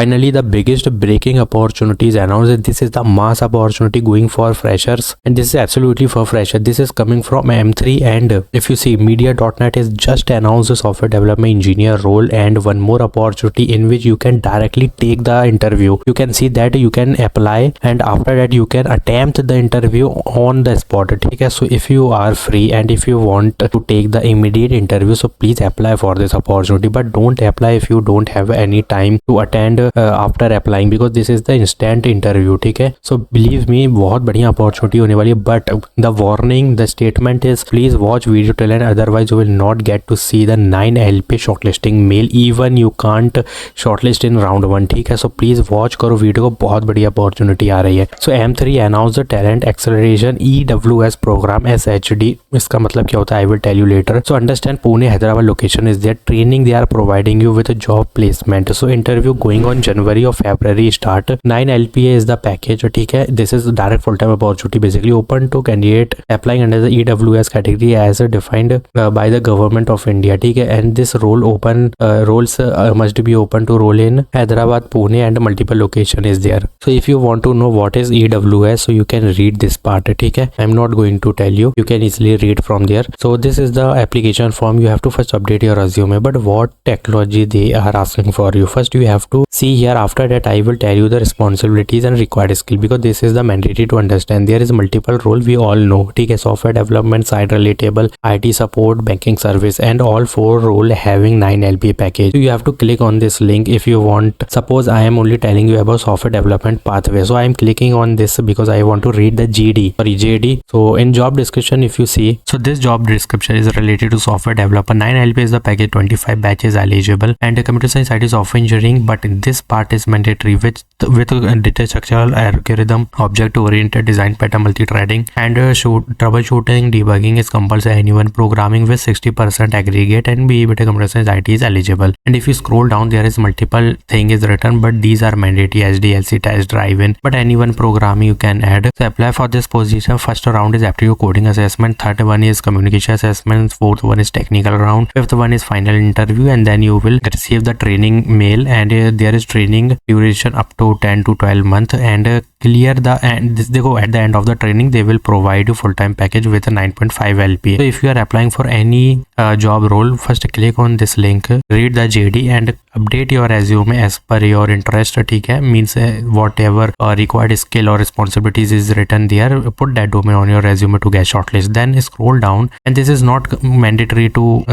Finally, the biggest breaking opportunities announced that this is the mass opportunity going for freshers, and this is absolutely for freshers. This is coming from M3, and if you see, Media.net has just announced the software development engineer role and one more opportunity in which you can directly take the interview. You can see that you can apply and after that you can attempt the interview on the spot. ठीक है, so if you are free and if you want to take the immediate interview, so please apply for this opportunity, but don't apply if you don't have any time to attend after applying, because this is the instant interview. ठीक है, so believe me, बहुत बढ़िया opportunity होने वाली है, but the warning, the statement is please watch video till end, otherwise you will not get to see the 9 LP shortlisting mail, even you can't shortlist in round 1. ठीक है, so please watch करो video को, बहुत बड़ी opportunity आ रही है. So M3 announced the talent acceleration EWS program SHD. इसका मतलब क्या होता है I will tell you later. So understand, Pune Hyderabad location is their training, they are providing you with a job placement. So interview going on January or February start. 9 LPA is the package. ठीक है, this is direct full time opportunity, basically open to candidate applying under the EWS category as defined by the government of India. ठीक है, and this role open roles must be open to role in Hyderabad, Pune and multiple location is there. So if you want to know what is EWS, so you can read this part. ठीक है, I'm not going to tell you, you can easily read from there. So this is the application form. You have to first update your resume, but what technology they are asking for you, first you have to see here. After that I will tell you the responsibilities and required skill, because this is the mandatory to understand. There is multiple role, we all know. ठीक है, software development, site relatable, IT support, banking service, and all 4 role having 9 LP package. So you have to click on this link if you want. Suppose I am only telling you about software development pathway, so I am clicking on this because I want to read the JD. So in job description, if you see, so this job description is related to software developer. 9 LP is the package, 25 batches eligible, and computer science, IT, software engineering, but this part is mandatory with data structural algorithm, object oriented design pattern, multi-threading, and troubleshooting, debugging is compulsory. Anyone programming with 60% aggregate and BE with computer science IT is eligible. And if you scroll down, there is multiple thing is written, but these are mandatory: SDLC, test drive-in, but anyone programming you can add. So apply for this position. First round is aptitude coding assessment, third one is communication assessment, fourth one is technical round, fifth one is final interview, and then you will receive the training mail, and there is training duration up to 10 to 12 months, and clear the, and this they go at the end of the training they will provide you full-time package with a 9.5 LPA. So if you are applying for any job role, first click on this link, read the JD and update your resume as per your interest. ठीक है, means whatever required skill or responsibilities is written there, put that domain on your resume to get shortlist. Then scroll down, and this is not mandatory to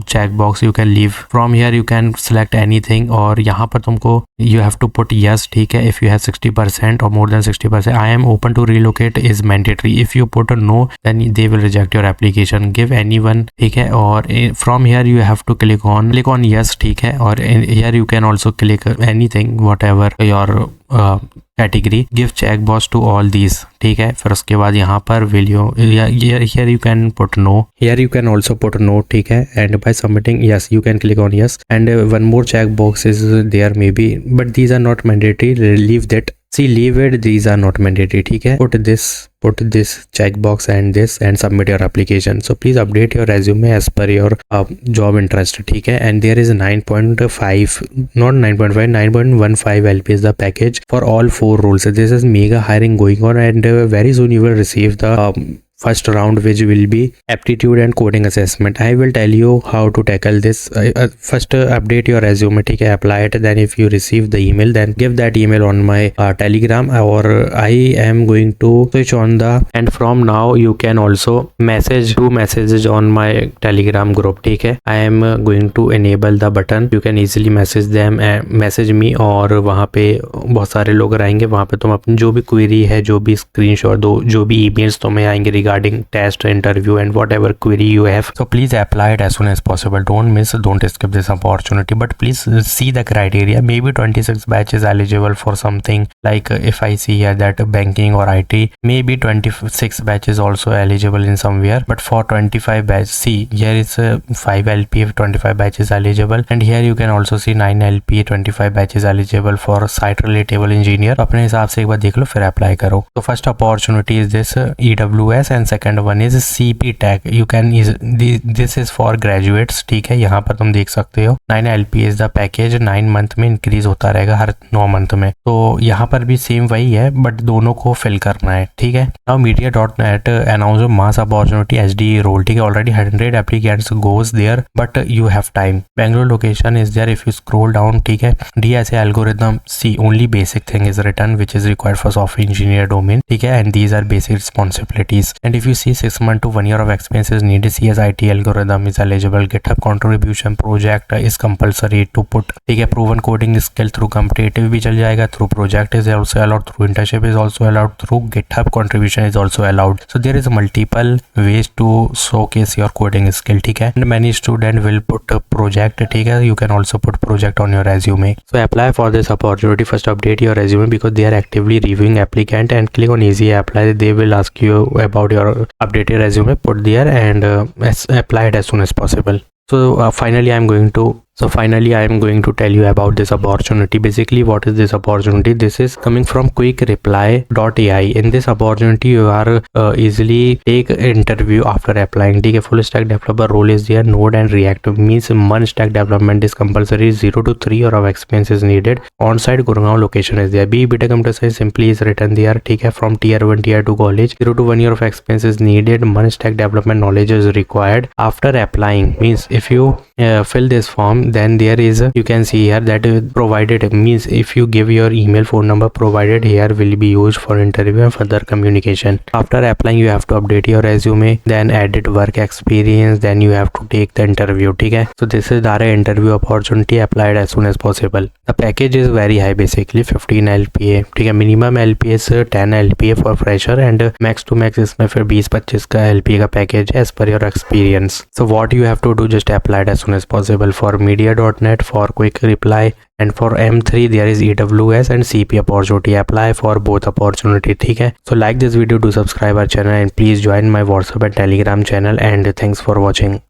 check box, you can leave from here, you can select anything, और यहाँ पर तुमको you have to put yes. ठीक है, if you have 60% or more than 60%, I am open to relocate is mandatory. If you put a no, then they will reject your application. Give anyone. ठीक है, और from here you have to click on yes. ठीक है, और here you can also click anything whatever your category. Give checkbox to all these. ठीक है, फिर उसके बाद यहाँ पर will you here you can put no, here you can also put no. ठीक है, and by submitting yes you can click on yes, and one more checkbox is there maybe, but these are not mandatory. Leave that. See, leave it, these are not mandatory. ठीक है, put this checkbox and this and submit your application. So please update your resume as per your job interest. ठीक है, and there is 9.5, not 9.5, 9.15 LP is the package for all 4 roles. This is mega hiring going on, and very soon you will receive the first round, which will be aptitude and coding assessment. I will tell you how to tackle this. First update your resume. ठीक है, apply it. Then if you receive the email, then give that email on my telegram, or I am going to switch on the, and from now you can also do messages on my telegram group. ठीक है, I am going to enable the button. You can easily message them and message me, और वहाँ पे बहुत सारे लोग रहेंगे. वहाँ पे तुम अपनी जो भी क्वेरी है, जो भी स्क्रीनशॉट दो, जो भी emails तुम्हें आएंगे regarding test, interview and whatever query you have. So please apply it as soon as possible. Don't skip this opportunity, but please see the criteria. Maybe 26 batches eligible for something like if I see here that banking or IT, maybe 26 batches also eligible in somewhere, but for 25 batch, see here is 5 LPA 25 batches eligible, and here you can also see 9 LPA 25 batches eligible for site relatable engineer. अपने हिसाब से एक बार देख लो, फिर apply करो. तो first opportunity is this EWS, and second one is CP Tech. You can this is for graduates. ठीक है, यहाँ पर तुम देख सकते हो 9 LPA द पैकेज 9 मंथ में इंक्रीज होता रहेगा हर 9 मंथ में। तो यहाँ पर भी सेम वही है बट दोनों को फिल करना है। ठीक है, now media.net announce mass opportunity SDE role. ठीक है, already 100 applicants goes there but you have time. Bangalore location is there if you scroll down. ठीक है, DSA algorithm see only basic thing is written which is required for software engineer domain. ठीक है, and these are basic responsibilities and if you see 6 month to 1 year of experience is needed. CSIT algorithm is eligible. GitHub contribution project is compulsory to put. ठीक है, proven coding skill through competitive भी चल जाएगा, through project is also allowed, through internship is also allowed, through GitHub contribution is also allowed. So there is multiple ways to showcase your coding skill. ठीक है, and many student will put a project. ठीक है, you can also put project on your resume. So apply for this opportunity. First update your resume because they are actively reviewing applicant and click on easy apply. They will ask you about your updated resume. Put there and apply it as soon as possible. So finally I am going to tell you about this opportunity. Basically, what is this opportunity? This is coming from quickreply.ai. In this opportunity you are easily take interview after applying. ठीक है, full stack developer role is there. Node and React means one stack development is compulsory. 0 to 3 year of experience is needed. On-site Gurgaon location is there. BTech computer science simply is written there. ठीक है, from tier 1 tier 2 college. 0 to 1 year of experience is needed. One stack development knowledge is required. After applying means if you fill this form, then there is you can see here that provided means if you give your email phone number provided here will be used for interview and further communication. After applying you have to update your resume, then edit work experience, then you have to take the interview. ठीक है, so this is direct interview opportunity. Applied as soon as possible. The package is very high, basically 15 LPA. ठीक है, minimum LPA से 10 LPA for fresher and max to max इसमें फिर 20-25 का LPA का package as per your experience. So what you have to do, just apply it as soon as possible. For media.net, for quick reply and for M3 there is EWS and CP opportunity. Apply for both opportunity. ठीक है, so like this video, do subscribe our channel and please join my WhatsApp and Telegram channel and thanks for watching.